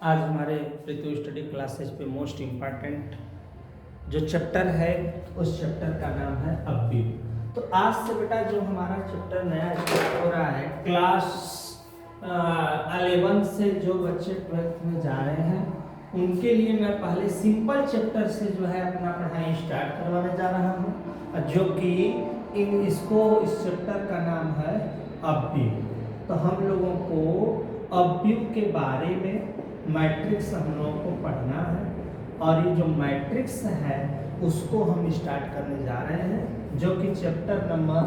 आज हमारे पृथ्वी study classes पे मोस्ट इम्पॉर्टेंट जो चैप्टर है उस चैप्टर का नाम है अवयव। तो आज से बेटा जो हमारा चैप्टर नया स्टार्ट हो रहा है क्लास 11 से जो बच्चे 12th में जा रहे हैं उनके लिए मैं पहले सिंपल चैप्टर से जो है अपना पढ़ाई स्टार्ट करवाने जा रहा हूँ, जो कि इस चैप्टर का नाम है अवयव। तो हम लोगों को अवयव के बारे में मैट्रिक्स हम लोगों को पढ़ना है और ये जो मैट्रिक्स है उसको हम स्टार्ट करने जा रहे हैं, जो कि चैप्टर नंबर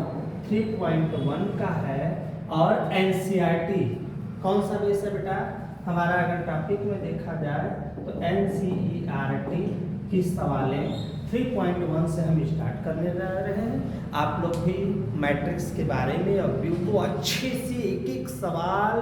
3.1 का है। और एनसीईआरटी कौन सा बेस है बेटा हमारा, अगर टॉपिक में देखा जाए तो एनसीईआरटी की सवालें 3.1 से हम स्टार्ट करने जा रहे हैं। आप लोग भी मैट्रिक्स के बारे में अवयव को अच्छे से एक एक सवाल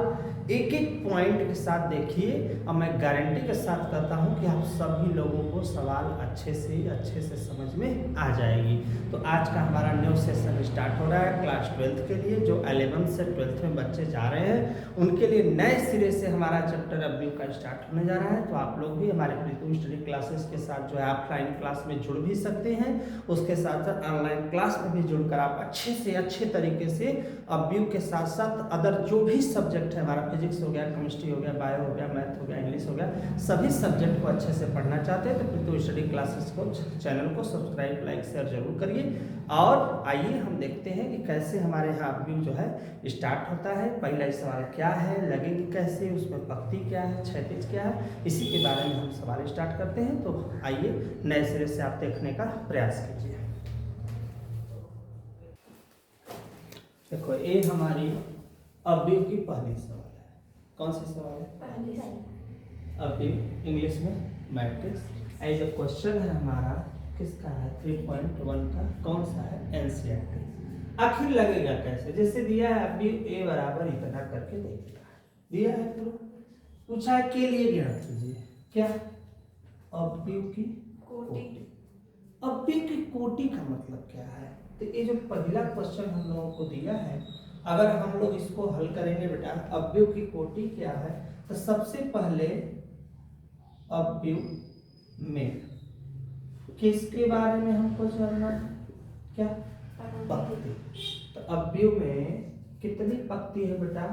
एक एक पॉइंट के साथ देखिए और मैं गारंटी के साथ कहता हूं कि आप सभी लोगों को सवाल अच्छे से समझ में आ जाएगी। तो आज का हमारा न्यू सेशन स्टार्ट हो रहा है क्लास 12th के लिए, जो 11 से 12th में बच्चे जा रहे हैं उनके लिए नए सिरे से हमारा चैप्टर अवयव का स्टार्ट होने जा रहा है। तो आप लोग भी हमारे पृथ्वी स्टडी क्लासेस के साथ जो है ऑफलाइन क्लास में जुड़ भी सकते हैं, उसके साथ साथ ऑनलाइन क्लास में भी जुड़कर आप अच्छे तरीके से अवयव के साथ साथ अदर जो भी सब्जेक्ट है, हमारा फिजिक्स हो गया, केमिस्ट्री हो गया, बायो हो गया, मैथ हो गया, इंग्लिश हो गया, सभी सब्जेक्ट को अच्छे से पढ़ना चाहते हैं तो पृथ्वी स्टडी क्लासेस को चैनल को सब्सक्राइब लाइक शेयर जरूर करिए। और आइए हम देखते हैं कि कैसे हमारे यहाँ अवयव जो है स्टार्ट होता है। पहला सवाल क्या है, लगेगी कैसे, उसमें पंक्ति क्या है, क्षैतिज क्या है, इसी के बारे में हम सवाल स्टार्ट करते हैं। तो आइए नए सिरे से आप देखने का प्रयास कीजिए। देखो ये हमारी अवयव की पहली सवाल है। कौन सी सवाल है? अवयव, इंग्लिश में मैट्रिक्स। एज अ क्वेश्चन है हमारा किसका है, 3.1 का, कौन सा है, एनसीईआरटी। आखिर लगेगा कैसे, जैसे दिया है अवयव ए बराबर इतना करके देखिएगा, दिया है तो पूछा है के लिए ज्ञात कीजिए क्या, अवयव की कोटि। अवयव की कोटि का मतलब क्या है, तो ये जो पहला क्वेश्चन हम लोगों को दिया है, अगर हम लोग इसको हल करेंगे बेटा, अवयव की कोटि क्या है, तो सबसे पहले अवयव में किसके बारे में हमको जानना है, क्या, पंक्ति। तो अवयव में कितनी पंक्ति है बेटा,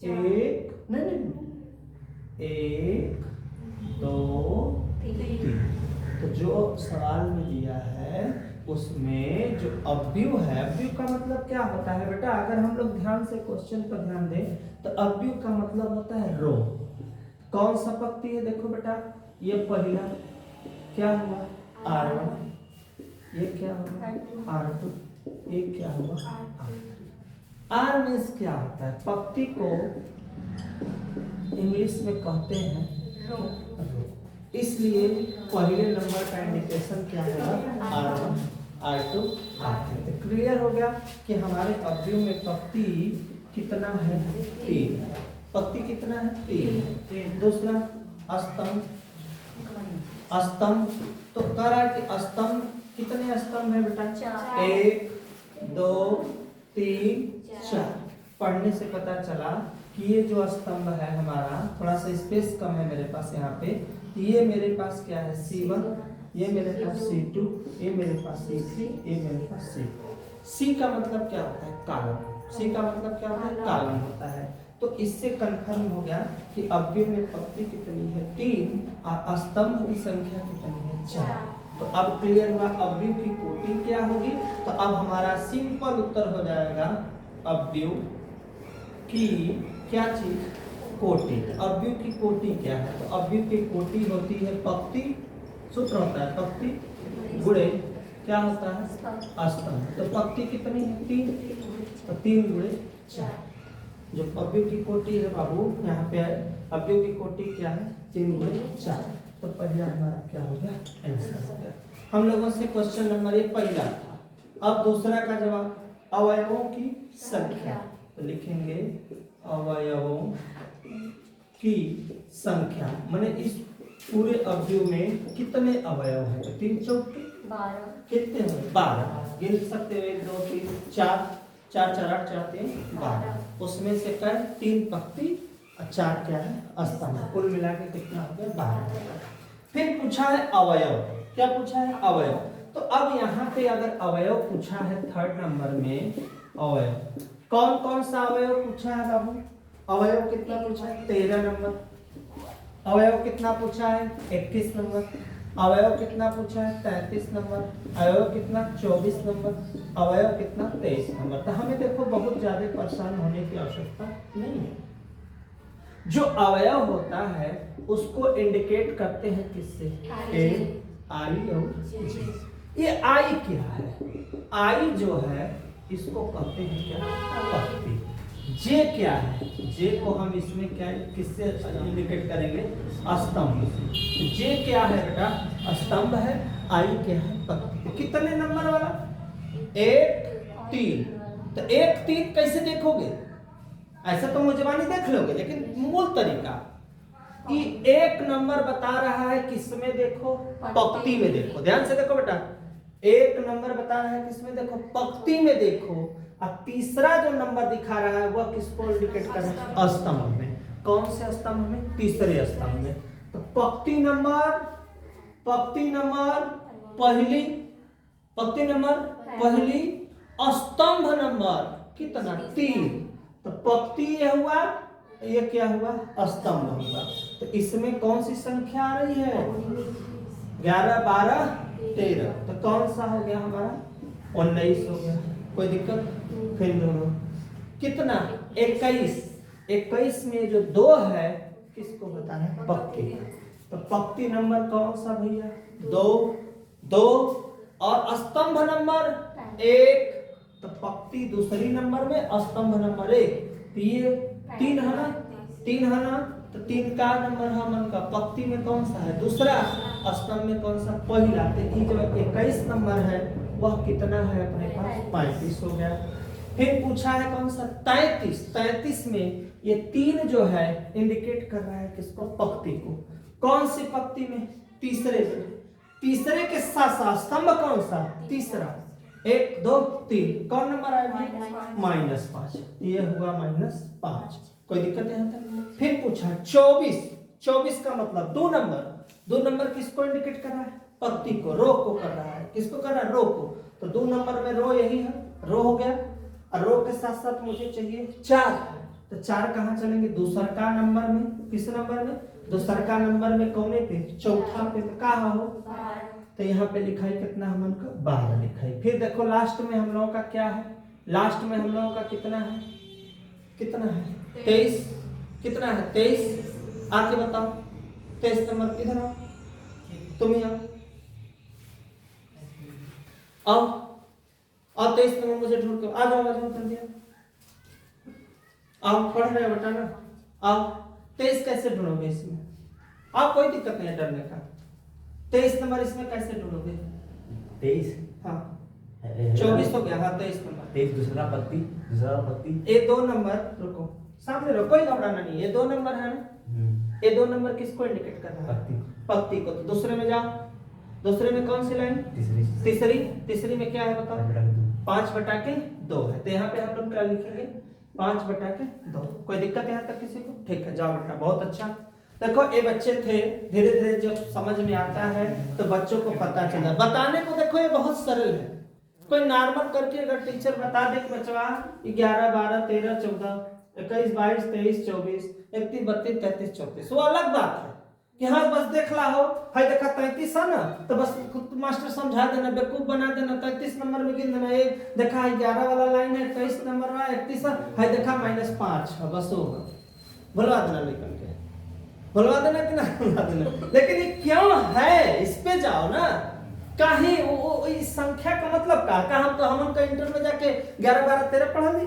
एक नहीं, 1 2 3। तो जो सवाल में दिया है उसमें जो अवयव है, अवयव का मतलब क्या होता है बेटा, अगर हम लोग ध्यान से क्वेश्चन पर ध्यान दें तो अवयव का मतलब होता है रो। कौन सा पंक्ति है, देखो बेटा, ये पहला क्या हुआ R1, ये क्या हुआ R2, ये क्या हुआ R मीन्स क्या होता है, पंक्ति को इंग्लिश में कहते हैं रो। इसलिए पहले नंबर का इंडिकेशन क्या होगा, R1 R2 R3। तो क्लियर हो गया कि हमारे अवयव में पंक्ति कितना है, 3। पंक्ति कितना है, 3। दूसरा स्तंभ, स्तंभ तो कह रहा है कि स्तंभ कितने स्तंभ है बेटा, 1 2 3 4। पढ़ने से पता चला कि ये जो स्तंभ है हमारा, थोड़ा सा स्पेस कम है मेरे पास यहाँ पे, ये मेरे पास क्या है C1, ये मेरे पास C2, ये मेरे पास C3, ये मेरे पास C4। C का मतलब क्या होता है, कॉलम। C का मतलब क्या होता है, कॉलम होता है। तो इससे कंफर्म हो गया कि अवयव में पंक्ति कितनी है, 3 और स्तंभ की संख्या कितनी है, 4। तो अब क्लियर हुआ अवयव की कोटि क्या होगी। तो अब हमारा सिंपल उत्तर हो जाएगा अवयव की क्या चीज, कोटि। अवयव की कोटि क्या है, तो अवयव की कोटि होती है पंक्ति, सूत्र होता है पंक्ति गुणे क्या होता है, स्तंभ। तो पंक्ति कितनी है, 3, तो 3 गुणे 4। जो अवयव की कोटि है बाबू यहाँ पे अवयव की कोटि क्या है, 3 गुणे 4। तो पहला हमारा क्या हो गया, आंसर हो गया। हम लोगों से क्वेश्चन नंबर 1 पहला था। अब दूसरा का जवाब, अवयवों की संख्या। तो लिखेंगे अवयवों की संख्या, माने इस पूरे अवयव में कितने अवयव हैं, 3 चौक 12, कितने हैं, 12 गिन सकते हो, 1 2 3 4, 4 4 8 4 3 12। उसमें से क्या, 3 पंक्ति और 4 क्या है स्तंभ। कुल मिला के कितना हो गया 12। फिर पूछा है अवयव। क्या पूछा है अवयव। तो अब यहाँ पे अगर अवयव पूछा है 3rd नंबर में अवयव, कौन कौन सा अवयव पूछा है बाबू। अवयव कितना पूछा है 13 नंबर। अवयव कितना पूछा है 21 नंबर। अवयव कितना पूछा है 33 नंबर। अवयव कितना 24 नंबर। अवयव कितना 23 नंबर। तो हमें देखो बहुत ज्यादा परेशान होने की आवश्यकता नहीं है। जो अवयव होता है उसको इंडिकेट करते हैं किससे, ए, आई और जे। ये आई क्या है, आई जो है इसको कहते हैं क्या पक्ति। जे क्या है, जे को हम इसमें क्या किससे इंडिकेट करेंगे स्तंभ से। जे क्या है बेटा स्तंभ है, आई क्या है पक्ति। कितने नंबर वाला 1 3। तो 1 3 कैसे देखोगे, ऐसा तो मुजबानी देख लोगे, लेकिन मूल तरीका कि 1 नंबर बता रहा है किसमें देखो पंक्ति में देखो। ध्यान से देखो बेटा 1 नंबर बता रहा है किसमें देखो पंक्ति में देखो, और तीसरा जो नंबर दिखा रहा है वह किसको इंडिकेट कर रहा है स्तंभ में। कौन से स्तंभ में, तीसरे स्तंभ में। तो पंक्ति नंबर पहली, पंक्ति नंबर पहली, स्तंभ नंबर कितना 3। तो पंक्ति ये हुआ, ये क्या हुआ स्तंभ हुआ। तो इसमें कौन सी संख्या आ रही है 11 12 13। तो कौन सा हो गया हमारा 19 हो गया। कोई दिक्कत। फिर दोनों कितना 21 में जो 2 है किसको बताना है पंक्ति। तो पंक्ति नंबर कौन सा भैया 2 और स्तंभ नंबर 1। तो पंक्ति दूसरी नंबर में स्तंभ नंबर 1। ये 3 है ना, 3 है ना। तो 3 का नंबर है मन का, पंक्ति में कौन सा है दूसरा, स्तंभ में कौन सा पहला। तो ये जो 21 नंबर है वह कितना है अपने पास 35 हो गया। फिर पूछा है कौन सा 33 में ये 3 जो है इंडिकेट कर रहा है किसको पंक्ति को। कौन सी पंक्ति में तीसरे के साथ साथ स्तंभ कौन सा तीसरा 1 2 3। कौन नंबर आया -5। ये हुआ -5। कोई दिक्कत यहाँ तक। फिर पूछा 24 का मतलब 2 नंबर किसको इंडिकेट कर रहा है पंक्ति को, रो को कर रहा है। किसको कर रहा है रो को। तो 2 नंबर में रो यही है, रो हो गया। और रो के साथ साथ मुझे चाहिए 4। तो 4 कहाँ चलेंगे दूसरा का नंबर में। किस नंबर में दूसरा का नंबर में, कौने पे चौथा पे। कहाँ हो तो यहाँ पे लिखा है कितना हम का 12 लिखा है। फिर देखो लास्ट में हम लोगों का क्या है, लास्ट में हम लोगों का कितना है 23। कितना है 23। आके बताओ 23 नंबर किधर आओ, तुम ही आओ 23 नंबर मुझे ढूंढ के आ जाओ जल्दी आओ। पढ़ रहे हो बेटा ना, आओ 23 कैसे ढूंढोगे इसमें। आप कोई दिक्कत नहीं डरने का। 23 नंबर इसमें कैसे ढूंढोगे 23। हाँ 24 हो गया। हाँ 23 नंबर 23 दूसरा पत्ती ये 2 नंबर रुको सामने रहो, कोई घबराना नहीं। ये 2 नंबर है ना, ये 2 नंबर किसको इंडिकेट कर रहा है पंक्ति को। तो दूसरे में जाओ, दूसरे में कौन सी लाइन तीसरी में क्या है बताओ 5/2 है। तो यहाँ पे हम लोग क्या लिखेंगे 5/2। कोई दिक्कत यहाँ तक किसी को। ठीक है जाओ बेटा बहुत अच्छा। देखो ये बच्चे थे, धीरे धीरे जब समझ में आता है तो बच्चों को पता चला। बताने को देखो ये बहुत सरल है। कोई नॉर्मल करके अगर टीचर बता दे कि बच्चा 11 12 13 14 21 22 23 24 31 32 33 34 वो अलग बात है कि हाँ बस देख ला हो है देखा 33 है ना, तो बस मास्टर समझा देना, बेवकूफ बना देना। 33 नंबर में गिन देना, एक देखा 11 वाला लाइन है 23 नंबर वाला 31 है देखा -5 है, बस होगा बुलवा देना। लेकिन के बुलवा देना कि ना बुलवा देना, लेकिन ये क्यों है इस पे जाओ ना। काहे वो इस संख्या का मतलब का हम तो हम का इंटर में जाके 11 12 13 पढ़ा ली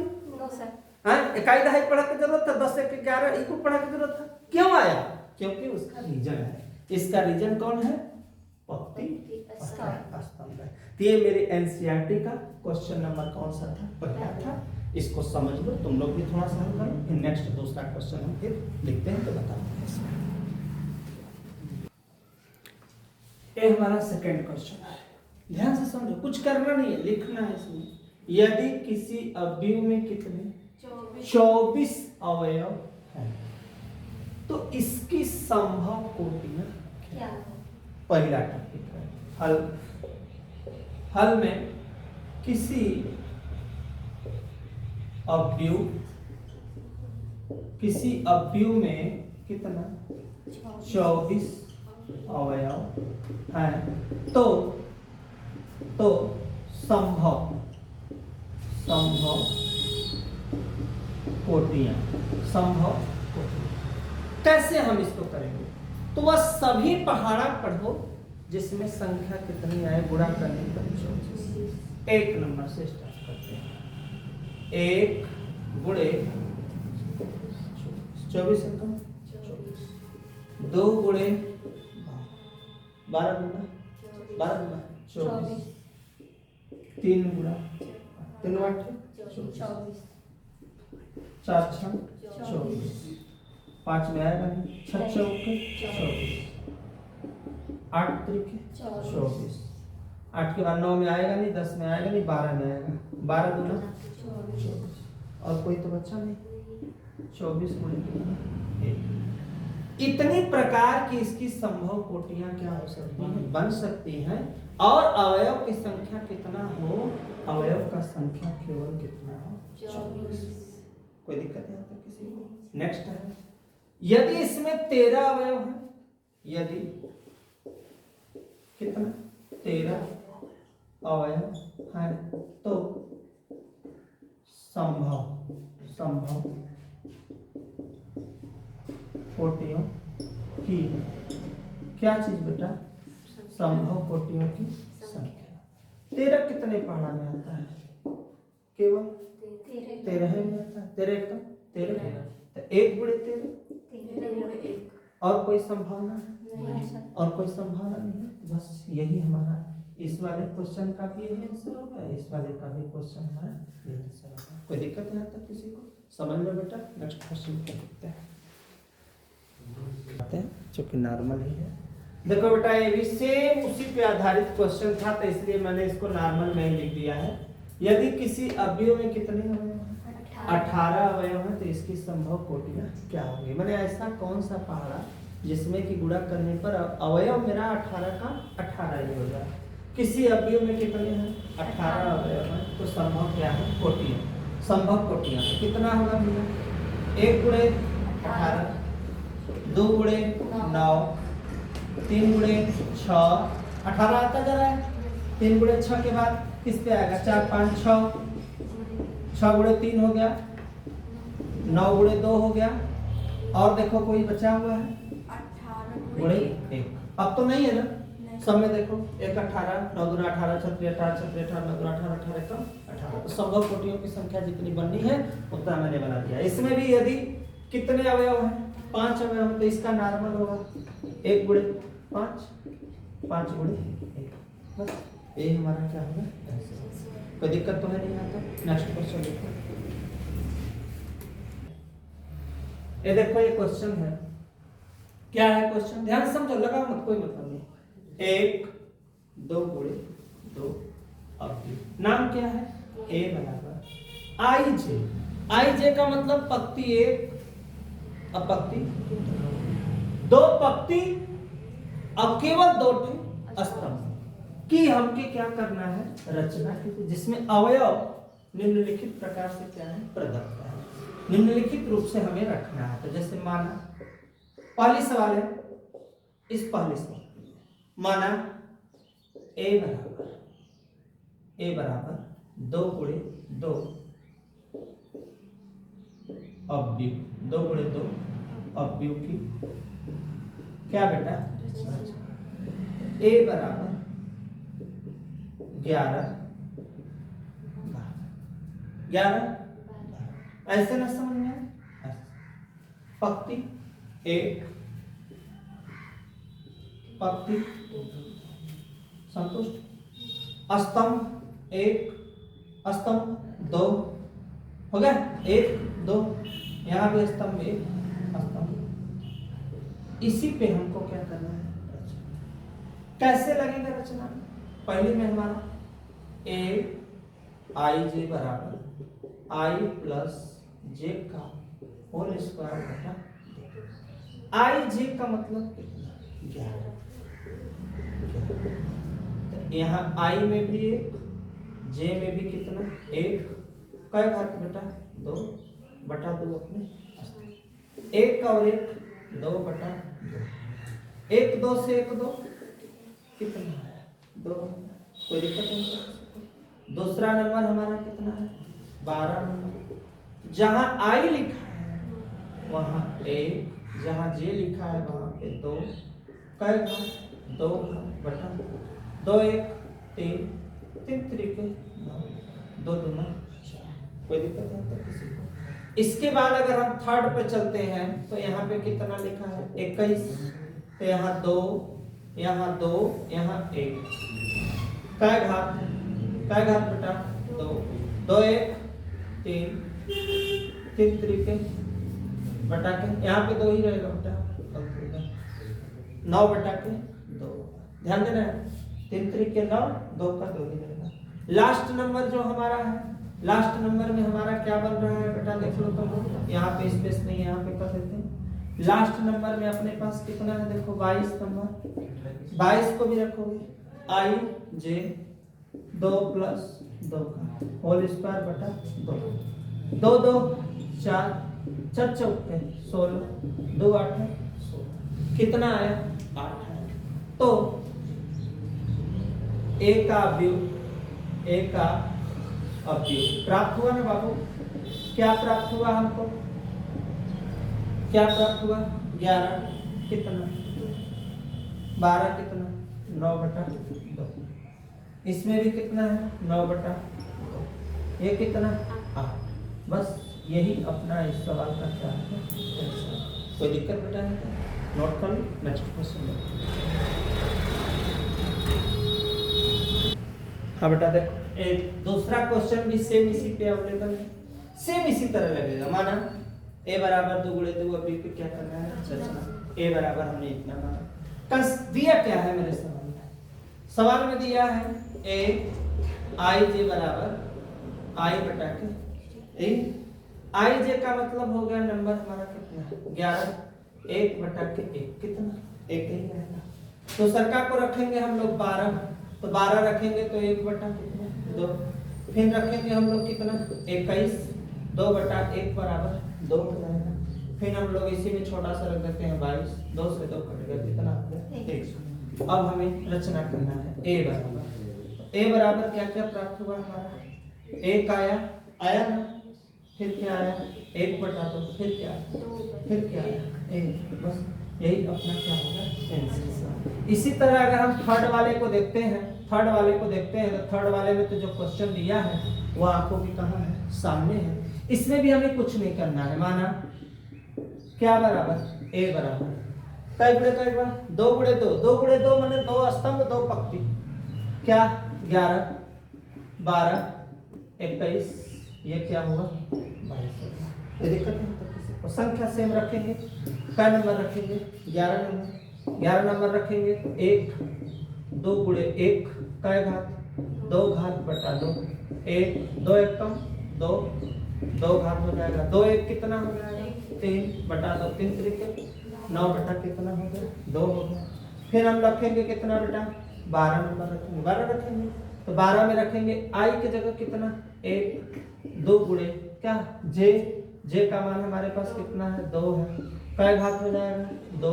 हां, 21 दहाई पढ़ा के जरूरत था, 10 1 11 इको पढ़ा के जरूरत था। क्यों आया, क्योंकि उसका रीजन है। इसका रीजन कौन है पंक्ति स्तंभ है। तो ये मेरे एनसीईआरटी का क्वेश्चन नंबर कौन सा था पहला था। इसको समझ लो, तुम लोग भी थोड़ा सा हल करो। फिर नेक्स्ट दूसरा क्वेश्चन हम फिर लिखते हैं तो बताओ। ये हमारा सेकंड क्वेश्चन है, ध्यान से समझो, कुछ करना नहीं है, लिखना है इसमें। यदि किसी अवयव में कितने 24 अवयव हैं, तो इसकी संभव कोटियां क्या पहला टॉपिक है हल। हल में किसी अवयव में कितना 24 अवयव है तो संभव कोटियां कैसे हम इसको करेंगे? तो वह सभी पहाड़ा पढ़ो जिसमें संख्या कितनी आए गुणा करने पर 24। एक नंबर से स्टार्ट करते हैं। 1 गुणे 24 है कम 2 गुणे 12 गुना 24 3 गुना 3 8 24 4 6 24 5 में आएगा नहीं 6 चौके 24 8 त्रिके 24 8 के बाद 9 में आएगा नहीं 10 में आएगा नहीं 12 में आएगा 12 गुना 24 और कोई तो बच्चा नहीं 24 गुणे 1। इतनी प्रकार की इसकी संभव कोटियां क्या हो सकती हैं बन सकती हैं। और अवयव की संख्या कितना हो अवयव का संख्या केवल कितना हो 24। कोई दिक्कत नहीं आता किसी को। नेक्स्ट है यदि इसमें 13 अवयव है यदि कितना 13 अवयव है तो संभव कोटियों की क्या चीज बेटा संभव कोटियों की संख्या। 13 कितने पहाड़ा में आता है केवल 13 में आता है 13 का 13 तो 1 गुणे 13 और कोई संभावना है और कोई संभावना नहीं है। बस यही हमारा इस वाले क्वेश्चन का भी यही आंसर होगा इस वाले का भी क्वेश्चन हमारा यही आंसर होगा। कोई दिक्कत नहीं आता किसी को समझ लो बेटा। नेक्स्ट क्वेश्चन क्या लिखते हैं जो कि नॉर्मल ही है। देखो बेटा ये भी सेम उसी पे आधारित क्वेश्चन था तो इसलिए मैंने इसको नॉर्मल में ही लिख दिया है। यदि किसी अवयव में कितने अवयव 18 अवयव है तो इसकी संभव कोटियां क्या होंगी। मैंने ऐसा कौन सा पहाड़ा जिसमें कि गुणा करने पर अवयव मेरा 18 का 18 ही हो जाए। किसी अवयव में कितने हैं 18 अवयव है तो संभव क्या है कोटियां संभव कोटियां कितना होगा भैया 1 गुणे 18 2 गुणे 9 3 गुणे 6 18 आता जा रहा है। 3 गुणे 6 के बाद किस पे आएगा 4 5 6 गुणे 3 हो गया 9 गुणे 2 हो गया और देखो कोई बचा हुआ है 18 गुणे 1। अब तो नहीं है ना सब में देखो 1 18 9 दूना 18 6 18 6 18 9 दूना 18 18 का 18 तो संभव कोटियों की संख्या जितनी बननी है उतना मैंने बना दिया। इसमें भी यदि कितने अवयव हैं 5 अवयव तो इसका नॉर्मल होगा 1 गुणे 5 5 गुणे 1 बस ये हमारा क्या होगा कोई दिक्कत तो है नहीं आता। नेक्स्ट क्वेश्चन देखो ये देखो ये क्वेश्चन है क्या है क्वेश्चन ध्यान से समझो लगाओ मत कोई मतलब नहीं। 1 2 गुणे 2 अवयव नाम क्या है a बराबर आई जे का मतलब पंक्ति 1 अब पंक्ति 2 पंक्ति अब केवल 2 स्तंभ की हमके क्या करना है रचना की जिसमें अवयव निम्नलिखित प्रकार से क्या है प्रदत्त है निम्नलिखित रूप से हमें रखना है। तो जैसे माना पहली सवाल है इस पहले सवाल माना a बराबर 2 गुणे 2 अवयव 2 गुणे 2 अवयव की क्या बेटा a बराबर 11 ऐसे ना समझ में पंक्ति 1 पंक्ति संतुष्ट स्तंभ 1 स्तंभ 2 हो गया 1 2 यहाँ भी स्तंभ 1 स्तंभ। इसी पे हमको क्या करना है कैसे लगेगा रचना में पहले में हमारा a आई जे बराबर आई प्लस जे का होल स्क्वायर बटा आई जे का मतलब कितना 11। तो यहाँ आई में भी 1, जे में भी कितना 1, कई घात बेटा 2 बटा 2 अपने 1 और 1 2 बटा 2, 1 2 से 1 2 कितना है 2, कोई दिक्कत नहीं। दूसरा नंबर हमारा कितना है 12 नंबर। जहां आई लिखा है वहां 1, जहां जे लिखा है वहां पे 2, कई घात 2 बटा 2 1 3 3 तरीके 2 2 4, कोई दिक्कत नहीं है किसी को। इसके बाद अगर हम थर्ड पे चलते हैं तो यहाँ पे कितना लिखा है 21, तो यहाँ 2 यहाँ 2 यहाँ 1, काय घात बेटा 2 2 1 3 3 तरीके बटा के यहाँ पे 2 ही रहेगा बेटा 9 बटा के 2, ध्यान देना है 3 तरीके 9 2 का 2 ही रहेगा। लास्ट नंबर जो हमारा है, लास्ट नंबर में हमारा क्या बन रहा है बेटा देख लो तुम, यहाँ पे स्पेस नहीं है, यहाँ पे कर देते हैं। लास्ट नंबर में अपने पास कितना है देखो 22 नंबर, 22 को भी रखोगे आई जे 2 प्लस 2 का होल स्क्वायर बटा 2, 2 2 4 4 चौके 16 2 8 16, कितना आया 8 है। तो ए का अवयव, ए का अवयव प्राप्त हुआ ना बाबू, क्या प्राप्त हुआ हमको, क्या प्राप्त हुआ 11 कितना 12 कितना 9 बटा 2, इसमें भी कितना है 9 बटा 2, ये कितना 8। बस यही अपना इस सवाल का क्या है, कोई दिक्कत बेटा है, नोट कर लो। नेक्स्ट क्वेश्चन हाँ बेटा देखो एक दूसरा क्वेश्चन भी सेम इसी पे अवेलेबल है, सेम इसी तरह लगेगा। माना a बराबर 2 गुणे 2, अभी पे क्या करना है चलना, a बराबर हमने इतना माना, कंस दिया क्या है मेरे सवाल में, सवाल में दिया है a आई जे बराबर i बटा के ए, आई जे का मतलब हो गया नंबर हमारा कितना 11, 1 बटा के 1 कितना 1 ही रहेगा। तो सरका को रखेंगे हम लोग 12, तो 12 रखेंगे तो 1 बटा 2, फिर रखेंगे हम लोग कितना 21, 2 बटा 1 बराबर 2 हो जाएगा। फिर हम लोग इसी में छोटा सा रख देते हैं 22, 2 से 2 कटेगा कितना 100। अब हमें रचना करना है a बराबर, a बराबर क्या क्या प्राप्त हुआ हमारा 1 आया ना, फिर क्या आया 1 बटा 2, फिर क्या आया 1, बस यही अपना क्या होगा आंसर। इसी तरह अगर हम थर्ड वाले को देखते हैं, तो थर्ड वाले में तो जो क्वेश्चन दिया है वो आपको भी कहाँ है सामने है, इसमें भी हमें कुछ नहीं करना है। माना क्या बराबर a बराबर कई गुणे 2 गुणे 2, 2 गुणे 2 माने 2 स्तंभ 2 पंक्ति, क्या 11 12 21, ये क्या होगा 22। ये दिक्कत नहीं तो किसी को संख्या सेम रखेंगे, क्या नंबर रखेंगे 11 नंबर रखेंगे 1 2 गुणे 1 का घात 2 घात बटा 2, 1 2 1 कम 2 2 घात हो जाएगा, 2 1 कितना हो जाएगा 3 बटा 2, 3 तरीके 9 बटा कितना हो गया 2 हो गया। फिर हम रखेंगे कितना बेटा 12 नंबर रखेंगे, 12 रखेंगे तो 12 में रखेंगे आई की जगह कितना 1 2 गुणे क्या जे का मान हमारे पास कितना है 2 है, क्या घात हो जाएगा 2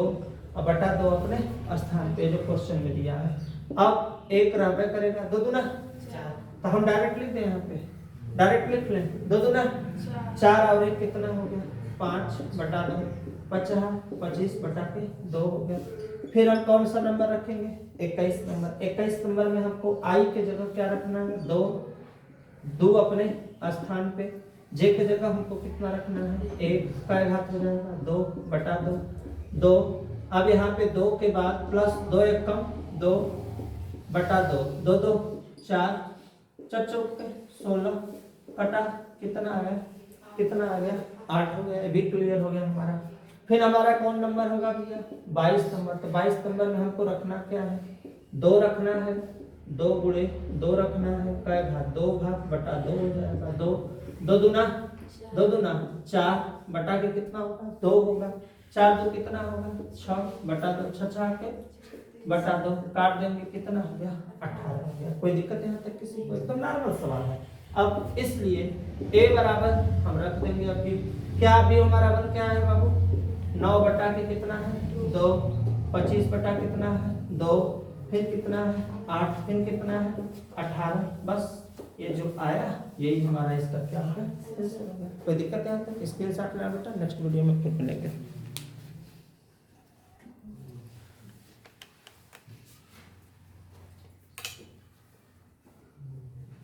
और बटा 2 अपने स्थान पे जो क्वेश्चन में दिया है। अब 1 रहबे करेगा 2 दूना 4, तो हम डायरेक्ट लिख दें, यहाँ पे डायरेक्ट लिख लें 2 दूना 4 और 1 कितना हो गया 5 बटा 2, 25 बटा के 2 हो गया। फिर हम कौन सा नंबर रखेंगे 21 नंबर, 21 नंबर में हमको आई के जगह क्या रखना है 2 अपने स्थान पे, जे के जगह हमको कितना रखना है 1 का घात हो जाएगा 2 बटा 2। अब यहाँ पे 2 के बाद प्लस 2 1 कम 2 बटा 2, 2 2 4 4 चौके 16 कटा कितना आ गया 8 हो गया, ये भी क्लियर हो गया हमारा। फिर हमारा कौन नंबर होगा भैया 22 नंबर, तो 22 नंबर में हमको रखना क्या है 2 रखना है, 2 गुणे 2 रखना है, क्या घात 2 घात बटा 2 हो जाएगा, 2 दूना 4 बटा के कितना होगा 2 होगा। 4 2 कितना होगा 6 बटा 2 6 के बटा 2 काट देंगे कितना हो गया 18 हो गया। कोई दिक्कत यहाँ तक किसी को? एकदम नॉर्मल सवाल है। अब इसलिए a बराबर हम रख देंगे अभी क्या अभी हमारा बन क्या है बाबू 9 बटा के कितना है 2 25 बटा कितना है 2 फिर कितना है 8 फिर कितना है 18 बस ये जो आया यही हमारा इसका क्या है। कोई दिक्कत है यहाँ तक? स्क्रीनशॉट लेना बेटा, नेक्स्ट वीडियो में फिर मिलेंगे।